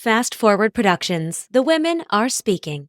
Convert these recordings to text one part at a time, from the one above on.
Fast Forward Productions. The women are speaking.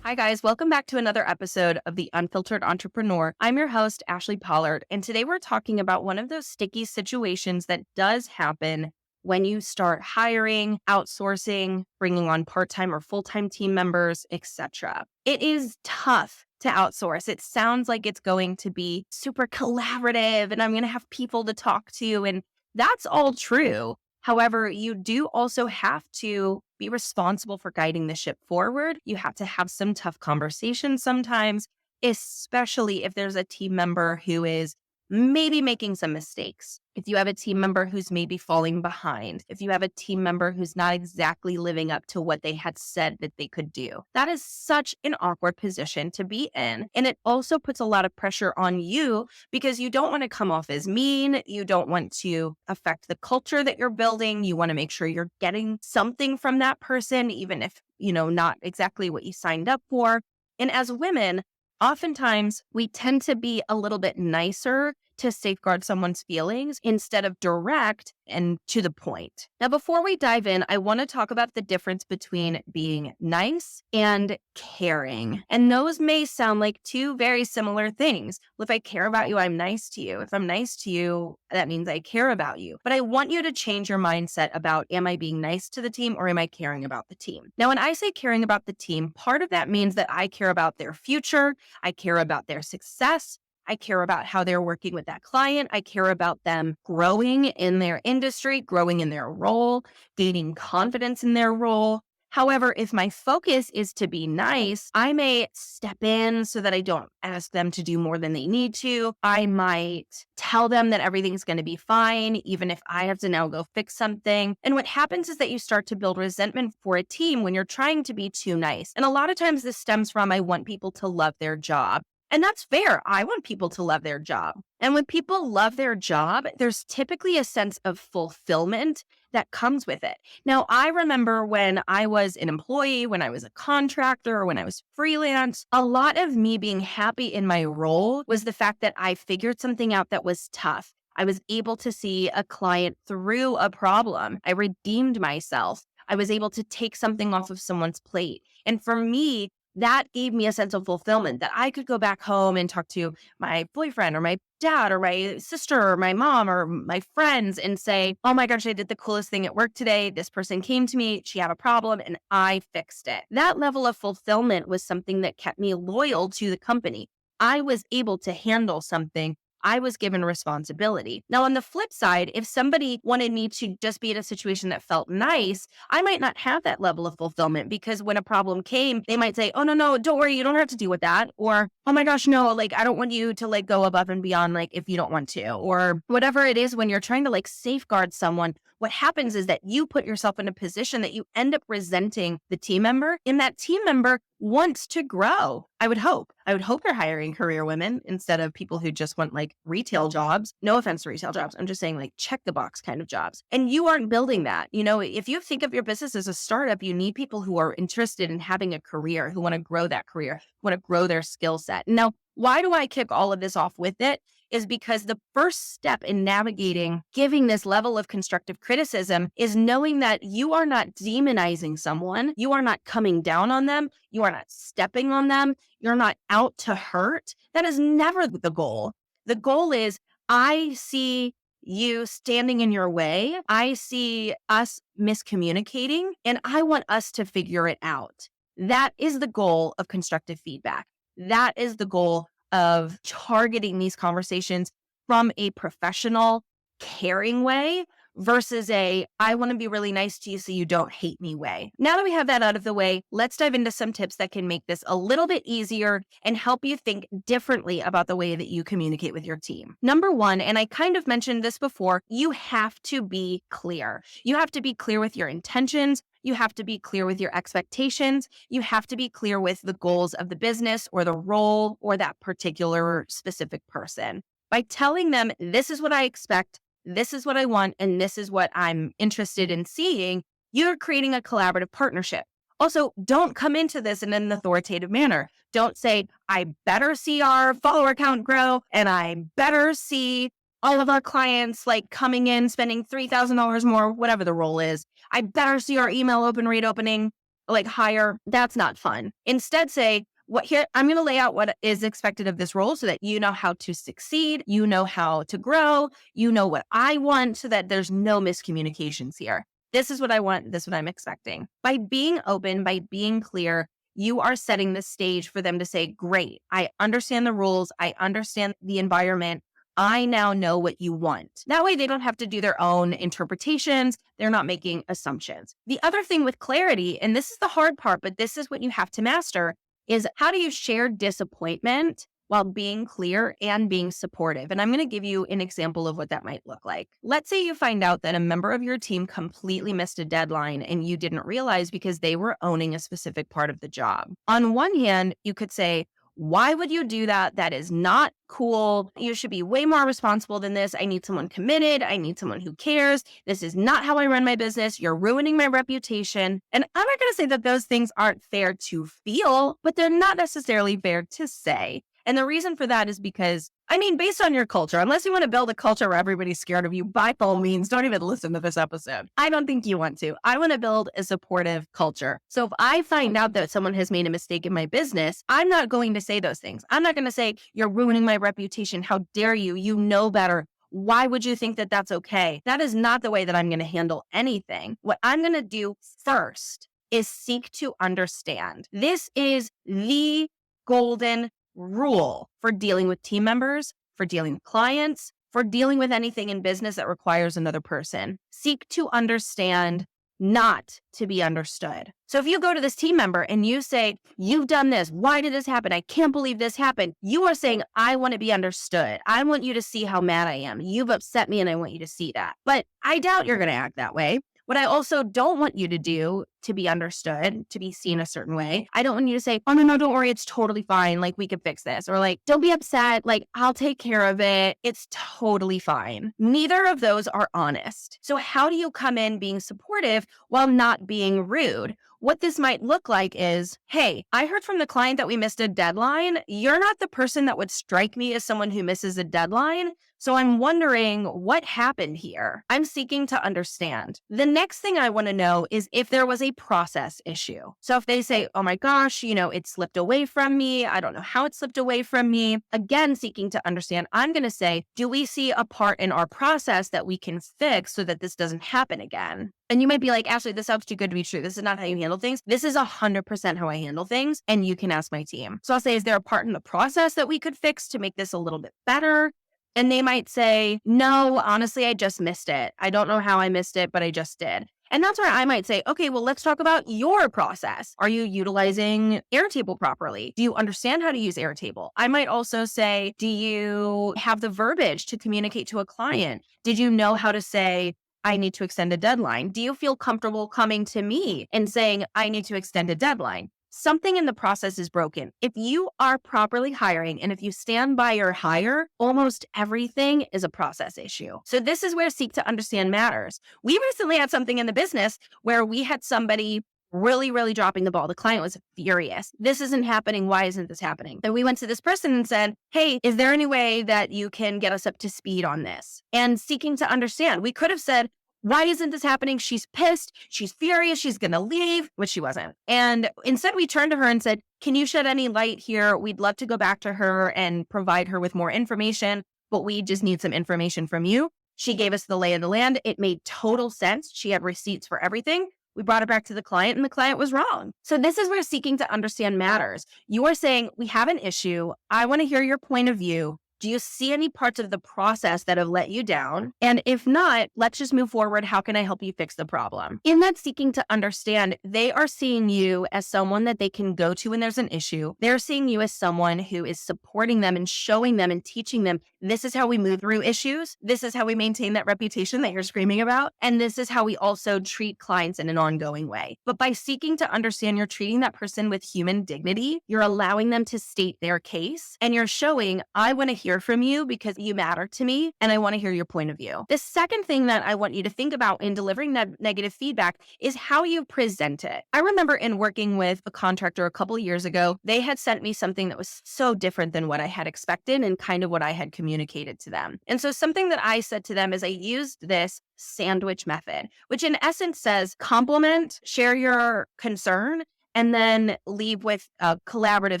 Hi, guys. Welcome back to another episode of The Unfiltered Entrepreneur. I'm your host, Ashley Pollard, and today we're talking about one of those sticky situations that does happen when you start hiring, outsourcing, bringing on part-time or full-time team members, etc. It is tough to outsource. It sounds like it's going to be super collaborative and I'm going to have people to talk to, and that's all true. However, you do also have to be responsible for guiding the ship forward. You have to have some tough conversations sometimes, especially if there's a team member who is maybe making some mistakes. If you have a team member who's maybe falling behind, if you have a team member who's not exactly living up to what they had said that they could do, that is such an awkward position to be in. And it also puts a lot of pressure on you because you don't want to come off as mean. You don't want to affect the culture that you're building. You want to make sure you're getting something from that person, even if, not exactly what you signed up for. And as women, oftentimes we tend to be a little bit nicer to safeguard someone's feelings instead of direct and to the point. Now, before we dive in, I want to talk about the difference between being nice and caring. And those may sound like two very similar things. Well, if I care about you, I'm nice to you. If I'm nice to you, that means I care about you. But I want you to change your mindset about, am I being nice to the team or am I caring about the team? Now, when I say caring about the team, part of that means that I care about their future. I care about their success. I care about how they're working with that client. I care about them growing in their industry, growing in their role, gaining confidence in their role. However, if my focus is to be nice, I may step in so that I don't ask them to do more than they need to. I might tell them that everything's going to be fine, even if I have to now go fix something. And what happens is that you start to build resentment for a team when you're trying to be too nice. And a lot of times this stems from, I want people to love their job. And that's fair. I want people to love their job. And when people love their job, there's typically a sense of fulfillment that comes with it. Now, I remember when I was an employee, when I was a contractor, when I was freelance, a lot of me being happy in my role was the fact that I figured something out that was tough. I was able to see a client through a problem. I redeemed myself. I was able to take something off of someone's plate. And for me, that gave me a sense of fulfillment that I could go back home and talk to my boyfriend or my dad or my sister or my mom or my friends and say, oh my gosh, I did the coolest thing at work today. This person came to me, she had a problem and I fixed it. That level of fulfillment was something that kept me loyal to the company. I was able to handle something. I was given responsibility. Now, on the flip side, if somebody wanted me to just be in a situation that felt nice, I might not have that level of fulfillment because when a problem came, they might say, oh, no, don't worry. You don't have to deal with that. Or, oh my gosh, no, I don't want you to go above and beyond, if you don't want to, or whatever it is. When you're trying to safeguard someone, what happens is that you put yourself in a position that you end up resenting the team member, and that team member wants to grow. I would hope they're hiring career women instead of people who just want retail jobs. No offense to retail jobs. I'm just saying check the box kind of jobs. And you aren't building that. If you think of your business as a startup, you need people who are interested in having a career, who want to grow that career, want to grow their skill set. Now, why do I kick all of this off with it? Is because the first step in navigating giving this level of constructive criticism is knowing that you are not demonizing someone. You are not coming down on them. You are not stepping on them. You're not out to hurt. That is never the goal. The goal is, I see you standing in your way. I see us miscommunicating, and I want us to figure it out. That is the goal of constructive feedback. That is the goal of targeting these conversations from a professional, caring way versus I want to be really nice to you so you don't hate me way. Now that we have that out of the way, let's dive into some tips that can make this a little bit easier and help you think differently about the way that you communicate with your team. Number one, and I kind of mentioned this before, you have to be clear. You have to be clear with your intentions. You have to be clear with your expectations. You have to be clear with the goals of the business or the role or that particular specific person. By telling them, this is what I expect, this is what I want, and this is what I'm interested in seeing, you're creating a collaborative partnership. Also, don't come into this in an authoritative manner. Don't say, I better see our follower count grow and I better see all of our clients like coming in, spending $3,000 more, whatever the role is. I better see our email open rate opening like higher. That's not fun. Instead, say, what here, I'm going to lay out what is expected of this role so that you know how to succeed, you know how to grow, you know what I want so that there's no miscommunications here. This is what I want. This is what I'm expecting. By being open, by being clear, you are setting the stage for them to say, great, I understand the rules. I understand the environment. I now know what you want. That way they don't have to do their own interpretations. They're not making assumptions. The other thing with clarity, and this is the hard part, but this is what you have to master, is how do you share disappointment while being clear and being supportive? And I'm going to give you an example of what that might look like. Let's say you find out that a member of your team completely missed a deadline and you didn't realize because they were owning a specific part of the job. On one hand, you could say, why would you do that? That is not cool. You should be way more responsible than this. I need someone committed. I need someone who cares. This is not how I run my business. You're ruining my reputation. And I'm not going to say that those things aren't fair to feel, but they're not necessarily fair to say. And the reason for that is because, based on your culture, unless you want to build a culture where everybody's scared of you, by all means, don't even listen to this episode. I don't think you want to. I want to build a supportive culture. So if I find out that someone has made a mistake in my business, I'm not going to say those things. I'm not going to say, you're ruining my reputation. How dare you? You know better. Why would you think that that's okay? That is not the way that I'm going to handle anything. What I'm going to do first is seek to understand. This is the golden rule for dealing with team members, for dealing with clients, for dealing with anything in business that requires another person. Seek to understand, not to be understood. So if you go to this team member and you say, you've done this, why did this happen? I can't believe this happened. You are saying, I want to be understood. I want you to see how mad I am. You've upset me and I want you to see that. But I doubt you're going to act that way. What I also don't want you to do to be understood, to be seen a certain way, I don't want you to say, oh, no, don't worry. It's totally fine. Like, we could fix this. Or like, don't be upset. Like, I'll take care of it. It's totally fine. Neither of those are honest. So how do you come in being supportive while not being rude? What this might look like is, hey, I heard from the client that we missed a deadline. You're not the person that would strike me as someone who misses a deadline. So I'm wondering what happened here. I'm seeking to understand. The next thing I want to know is if there was a process issue. So if they say, oh my gosh, it slipped away from me. I don't know how it slipped away from me. Again, seeking to understand, I'm going to say, do we see a part in our process that we can fix so that this doesn't happen again? And you might be like, Ashley, this sounds too good to be true. This is not how you handle things. This is 100% how I handle things. And you can ask my team. So I'll say, is there a part in the process that we could fix to make this a little bit better? And they might say, no, honestly, I just missed it. I don't know how I missed it, but I just did. And that's where I might say, okay, well, let's talk about your process. Are you utilizing Airtable properly? Do you understand how to use Airtable? I might also say, do you have the verbiage to communicate to a client? Did you know how to say, I need to extend a deadline? Do you feel comfortable coming to me and saying, I need to extend a deadline? Something in the process is broken. If you are properly hiring and if you stand by your hire, almost everything is a process issue. So this is where seek to understand matters. We recently had something in the business where we had somebody really dropping the ball. The client was furious. This isn't happening. Why isn't this happening? And we went to this person and said, hey, is there any way that you can get us up to speed on this? And seeking to understand, we could have said, why isn't this happening? She's pissed. She's furious. She's going to leave, which she wasn't. And instead we turned to her and said, can you shed any light here? We'd love to go back to her and provide her with more information, but we just need some information from you. She gave us the lay of the land. It made total sense. She had receipts for everything. We brought it back to the client and the client was wrong. So this is where seeking to understand matters. You are saying, we have an issue. I want to hear your point of view. Do you see any parts of the process that have let you down? And if not, let's just move forward. How can I help you fix the problem? In that seeking to understand, they are seeing you as someone that they can go to when there's an issue. They're seeing you as someone who is supporting them and showing them and teaching them, this is how we move through issues. This is how we maintain that reputation that you're screaming about. And this is how we also treat clients in an ongoing way. But by seeking to understand, you're treating that person with human dignity. You're allowing them to state their case and you're showing, I want to hear hear from you because you matter to me and I want to hear your point of view. The second thing that I want you to think about in delivering that negative feedback is how you present it. I remember in working with a contractor a couple of years ago, they had sent me something that was so different than what I had expected and kind of what I had communicated to them. And so something that I said to them is I used this sandwich method, which in essence says compliment, share your concern, and then leave with a collaborative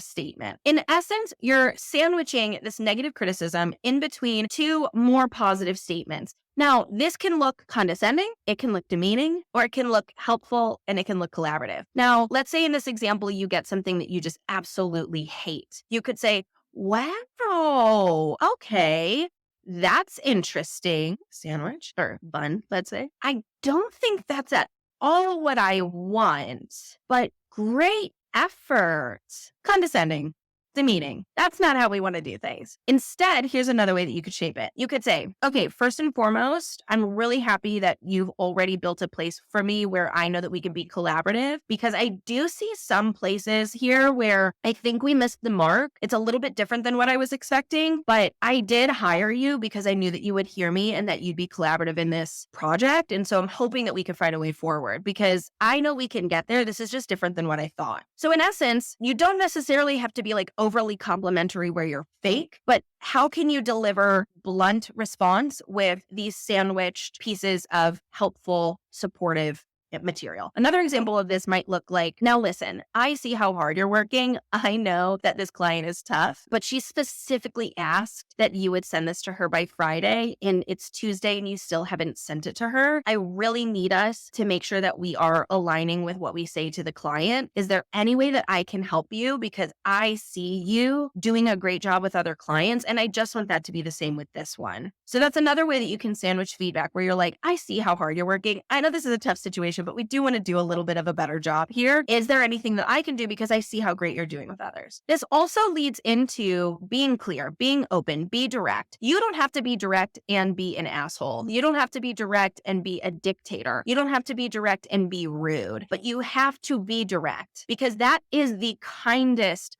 statement. In essence, you're sandwiching this negative criticism in between two more positive statements. Now, this can look condescending, it can look demeaning, or it can look helpful, and it can look collaborative. Now, let's say in this example, you get something that you just absolutely hate. You could say, wow, okay, that's interesting. Sandwich or bun, let's say. I don't think that's at all what I want, but great effort. Condescending, demeaning. That's not how we want to do things. Instead, here's another way that you could shape it. You could say, okay, first and foremost, I'm really happy that you've already built a place for me where I know that we can be collaborative, because I do see some places here where I think we missed the mark. It's a little bit different than what I was expecting, but I did hire you because I knew that you would hear me and that you'd be collaborative in this project. And so I'm hoping that we can find a way forward because I know we can get there. This is just different than what I thought. So in essence, you don't necessarily have to be like overly complimentary where you're fake, but how can you deliver blunt response with these sandwiched pieces of helpful, supportive material? Another example of this might look like, now listen, I see how hard you're working. I know that this client is tough, but she specifically asked that you would send this to her by Friday, and it's Tuesday and you still haven't sent it to her. I really need us to make sure that we are aligning with what we say to the client. Is there any way that I can help you? Because I see you doing a great job with other clients, and I just want that to be the same with this one. So that's another way that you can sandwich feedback where you're like, I see how hard you're working. I know this is a tough situation, but we do want to do a little bit of a better job here. Is there anything that I can do because I see how great you're doing with others? This also leads into being clear, being open, be direct. You don't have to be direct and be an asshole. You don't have to be direct and be a dictator. You don't have to be direct and be rude, but you have to be direct because that is the kindest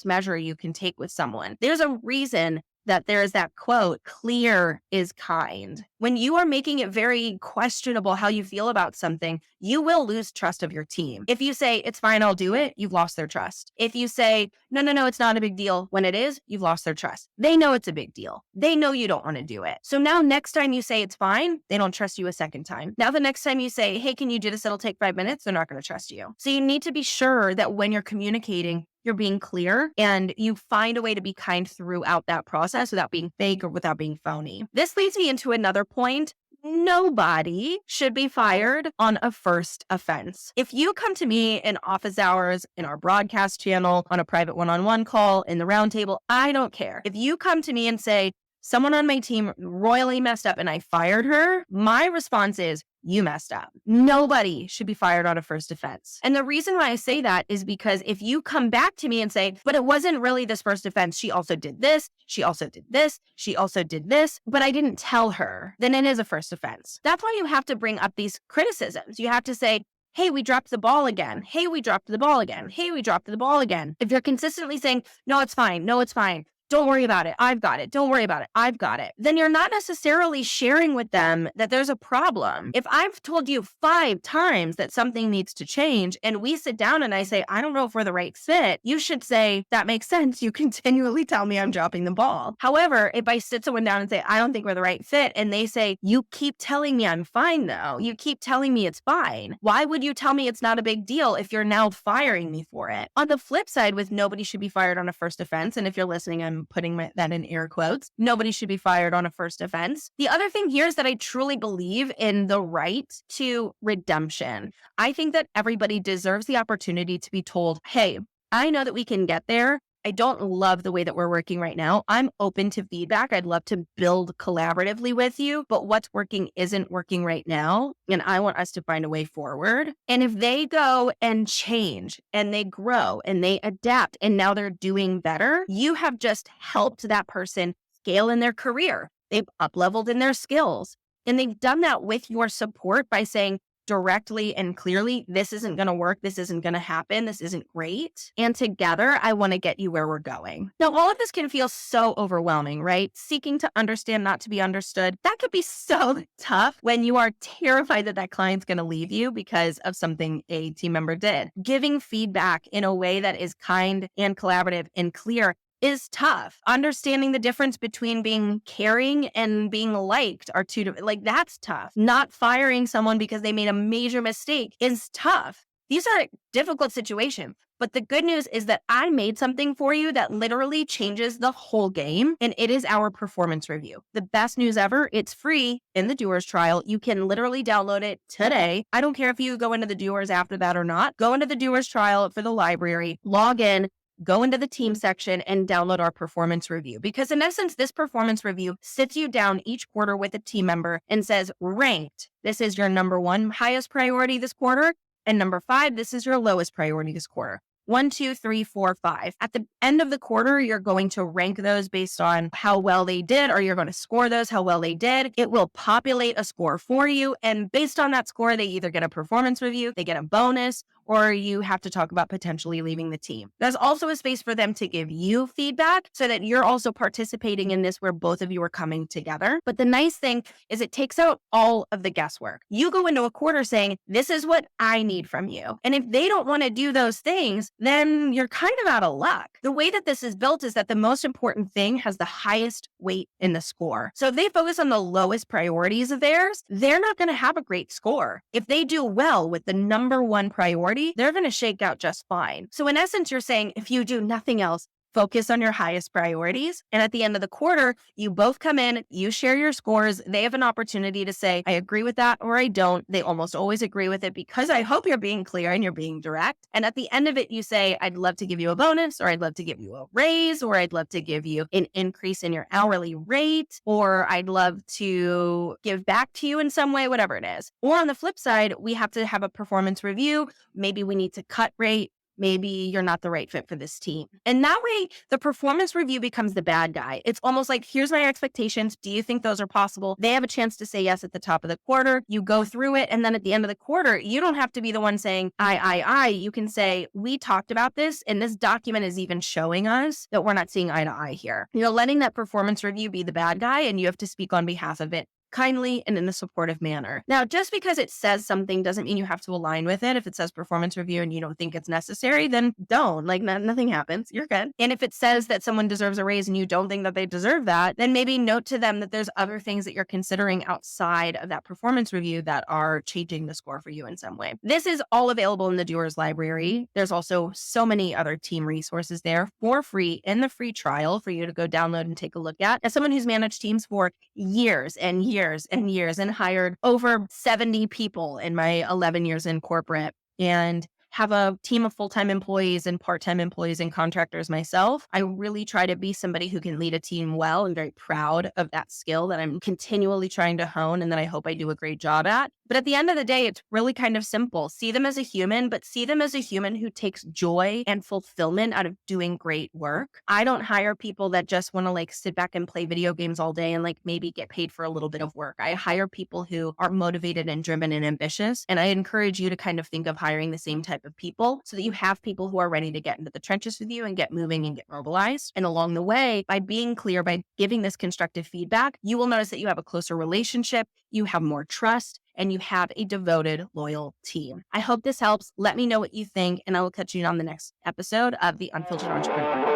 measure you can take with someone. There's a reason that there is that quote, clear is kind. When you are making it very questionable how you feel about something, you will lose trust of your team. If you say, it's fine, I'll do it, you've lost their trust. If you say, no, it's not a big deal, when it is, you've lost their trust. They know it's a big deal. They know you don't want to do it. So now next time you say it's fine, they don't trust you a second time. Now the next time you say, hey, can you do this? It'll take 5 minutes. They're not going to trust you. So you need to be sure that when you're communicating, you're being clear and you find a way to be kind throughout that process without being fake or without being phony. This leads me into another point. Nobody should be fired on a first offense. If you come to me in office hours, in our broadcast channel, on a private one-on-one call, in the roundtable, I don't care. If you come to me and say, someone on my team royally messed up and I fired her, my response is, you messed up. Nobody should be fired on a first offense. And the reason why I say that is because if you come back to me and say, but it wasn't really this first offense, she also did this, she also did this, she also did this, but I didn't tell her, then it is a first offense. That's why you have to bring up these criticisms. You have to say, hey, we dropped the ball again. Hey, we dropped the ball again. Hey, we dropped the ball again. If you're consistently saying, no, it's fine. No, it's fine. Don't worry about it. I've got it. Don't worry about it. I've got it. Then you're not necessarily sharing with them that there's a problem. If I've told you 5 times that something needs to change and we sit down and I say, I don't know if we're the right fit, you should say, that makes sense. You continually tell me I'm dropping the ball. However, if I sit someone down and say, I don't think we're the right fit, and they say, you keep telling me I'm fine though. You keep telling me it's fine. Why would you tell me it's not a big deal if you're now firing me for it? On the flip side, with nobody should be fired on a first offense, and if you're listening, I'm putting that in air quotes. Nobody should be fired on a first offense. The other thing here is that I truly believe in the right to redemption. I think that everybody deserves the opportunity to be told, hey, I know that we can get there. I don't love the way that we're working right now. I'm open to feedback. I'd love to build collaboratively with you, but what's working isn't working right now. And I want us to find a way forward. And if they go and change and they grow and they adapt and now they're doing better, you have just helped that person scale in their career. They've up-leveled in their skills. And they've done that with your support by saying, directly and clearly, this isn't going to work. This isn't going to happen. This isn't great. And together, I want to get you where we're going. Now, all of this can feel so overwhelming, right? Seeking to understand, not to be understood. That could be so tough when you are terrified that that client's going to leave you because of something a team member did. Giving feedback in a way that is kind and collaborative and clear is tough. Understanding the difference between being caring and being liked are two different, like that's tough. Not firing someone because they made a major mistake is tough. These are difficult situations. But the good news is that I made something for you that literally changes the whole game, and it is our performance review. The best news ever, it's free in the Doers trial. You can literally download it today. I don't care if you go into the Doers after that or not. Go into the Doers trial for the library, log in, go into the team section and download our performance review. Because in essence, this performance review sits you down each quarter with a team member and says, ranked, this is your number 1 highest priority this quarter. And number 5, this is your lowest priority this quarter. 1, 2, 3, 4, 5. At the end of the quarter, you're going to rank those based on how well they did, or you're going to score those how well they did. It will populate a score for you. And based on that score, they either get a performance review, they get a bonus, or you have to talk about potentially leaving the team. There's also a space for them to give you feedback so that you're also participating in this where both of you are coming together. But the nice thing is it takes out all of the guesswork. You go into a quarter saying, this is what I need from you. And if they don't want to do those things, then you're kind of out of luck. The way that this is built is that the most important thing has the highest weight in the score. So if they focus on the lowest priorities of theirs, they're not going to have a great score. If they do well with the number 1 priority, they're going to shake out just fine. So in essence, you're saying if you do nothing else, focus on your highest priorities. And at the end of the quarter, you both come in, you share your scores. They have an opportunity to say, I agree with that or I don't. They almost always agree with it because I hope you're being clear and you're being direct. And at the end of it, you say, I'd love to give you a bonus, or I'd love to give you a raise, or I'd love to give you an increase in your hourly rate, or I'd love to give back to you in some way, whatever it is. Or on the flip side, we have to have a performance review. Maybe we need to cut rate. Maybe you're not the right fit for this team. And that way, the performance review becomes the bad guy. It's almost like, here's my expectations. Do you think those are possible? They have a chance to say yes at the top of the quarter. You go through it. And then at the end of the quarter, you don't have to be the one saying, I. You can say, we talked about this, and this document is even showing us that we're not seeing eye to eye here. You're letting that performance review be the bad guy, and you have to speak on behalf of it kindly and in a supportive manner. Now, just because it says something doesn't mean you have to align with it. If it says performance review and you don't think it's necessary, then don't. Like nothing happens. You're good. And if it says that someone deserves a raise and you don't think that they deserve that, then maybe note to them that there's other things that you're considering outside of that performance review that are changing the score for you in some way. This is all available in the Doers library. There's also so many other team resources there for free in the free trial for you to go download and take a look at. As someone who's managed teams for years and years and years and hired over 70 people in my 11 years in corporate and have a team of full-time employees and part-time employees and contractors myself, I really try to be somebody who can lead a team well and very proud of that skill that I'm continually trying to hone and that I hope I do a great job at. But at the end of the day, it's really kind of simple. See them as a human, but see them as a human who takes joy and fulfillment out of doing great work. I don't hire people that just want to sit back and play video games all day and maybe get paid for a little bit of work. I hire people who are motivated and driven and ambitious. And I encourage you to kind of think of hiring the same type of people so that you have people who are ready to get into the trenches with you and get moving and get mobilized. And along the way, by being clear, by giving this constructive feedback, you will notice that you have a closer relationship, you have more trust, and you have a devoted, loyal team. I hope this helps. Let me know what you think, and I will catch you on the next episode of The Unfiltered Entrepreneur.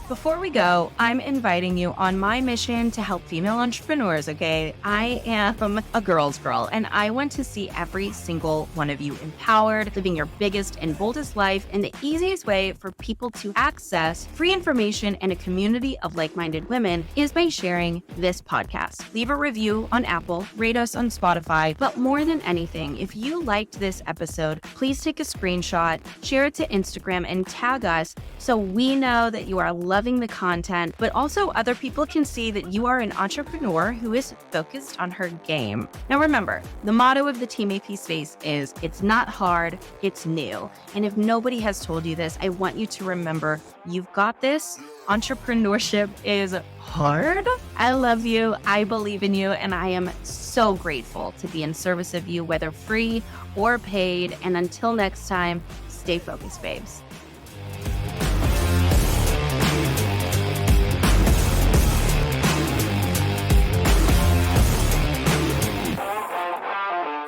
Before we go, I'm inviting you on my mission to help female entrepreneurs, okay? I am a girl's girl, and I want to see every single one of you empowered, living your biggest and boldest life. And the easiest way for people to access free information and a community of like-minded women is by sharing this podcast. Leave a review on Apple, rate us on Spotify, but more than anything, if you liked this episode, please take a screenshot, share it to Instagram, and tag us so we know that you are loving loving the content, but also other people can see that you are an entrepreneur who is focused on her game. Now remember, the motto of the Team AP space is, it's not hard, it's new. And if nobody has told you this, I want you to remember, you've got this. Entrepreneurship is hard. I love you, I believe in you, and I am so grateful to be in service of you, whether free or paid. And until next time, stay focused, babes.